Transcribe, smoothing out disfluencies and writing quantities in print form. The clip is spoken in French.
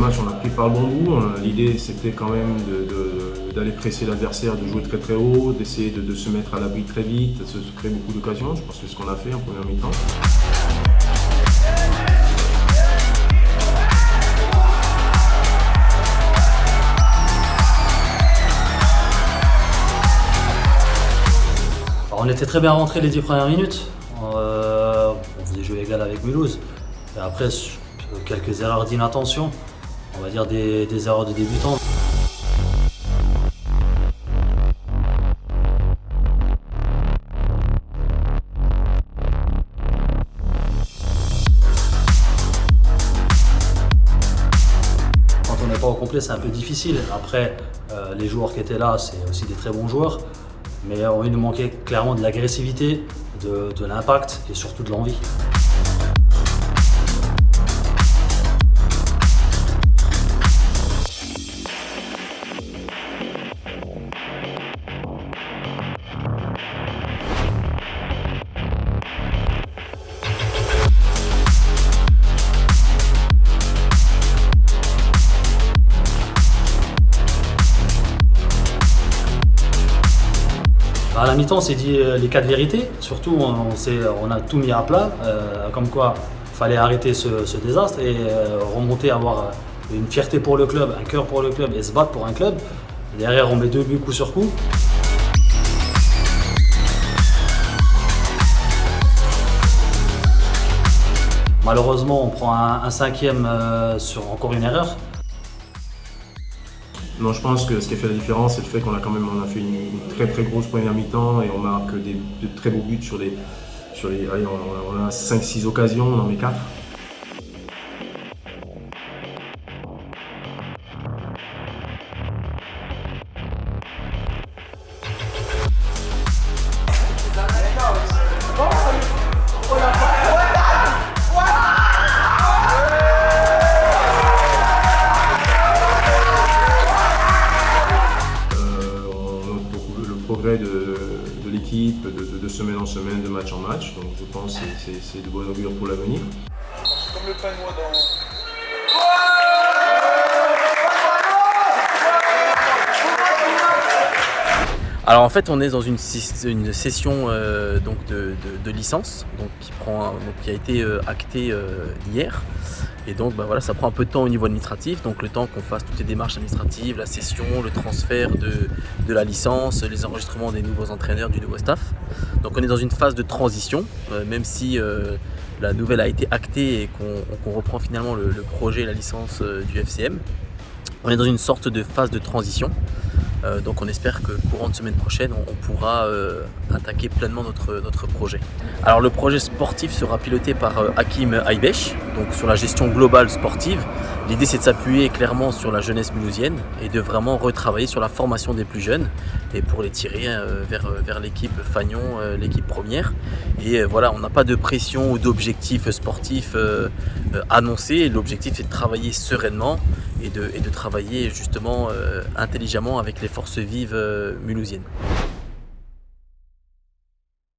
match, on a pris par le bon bout. L'idée, c'était quand même d'aller presser l'adversaire, de jouer très très haut, d'essayer de se mettre à l'abri très vite, de se créer beaucoup d'occasions. Je pense que c'est ce qu'on a fait en première mi-temps. On était très bien rentrés les 10 premières minutes. On faisait jeu égal avec Mulhouse. Et après, quelques erreurs d'inattention, on va dire des erreurs de débutants. Quand on n'est pas au complet, c'est un peu difficile. Après, les joueurs qui étaient là, c'est aussi des très bons joueurs. Mais il nous manquait clairement de l'agressivité, de l'impact et surtout de l'envie. À la mi-temps, on s'est dit les 4 vérités. Surtout, on a tout mis à plat, comme quoi il fallait arrêter ce désastre et remonter, avoir une fierté pour le club, un cœur pour le club et se battre pour un club. Derrière, on met 2 buts coup sur coup. Malheureusement, on prend un 5e sur encore une erreur. Non, je pense que ce qui a fait la différence, c'est le fait qu'on a fait une très très grosse première mi-temps et on marque de très beaux buts allez, on a 5-6 occasions, on en met 4. Progrès de l'équipe, de semaine en semaine, de match en match. Donc je pense que c'est de bon augure pour l'avenir. C'est comme le pain noix dans... Alors en fait on est dans une session donc de licence qui a été actée hier. Et donc voilà, ça prend un peu de temps au niveau administratif, donc le temps qu'on fasse toutes les démarches administratives, la cession, le transfert de la licence, les enregistrements des nouveaux entraîneurs, du nouveau staff. Donc on est dans une phase de transition, même si la nouvelle a été actée et qu'on reprend finalement le projet, la licence du FCM. On est dans une sorte de phase de transition. Donc on espère que courant de semaine prochaine, on pourra attaquer pleinement notre projet. Alors le projet sportif sera piloté par Hakim Aïbesh, donc sur la gestion globale sportive. L'idée c'est de s'appuyer clairement sur la jeunesse mulhousienne et de vraiment retravailler sur la formation des plus jeunes et pour les tirer vers l'équipe Fagnon, l'équipe première. Et voilà, on n'a pas de pression ou d'objectif sportif annoncé. L'objectif c'est de travailler sereinement et de travailler justement intelligemment avec les forces vives mulhousiennes.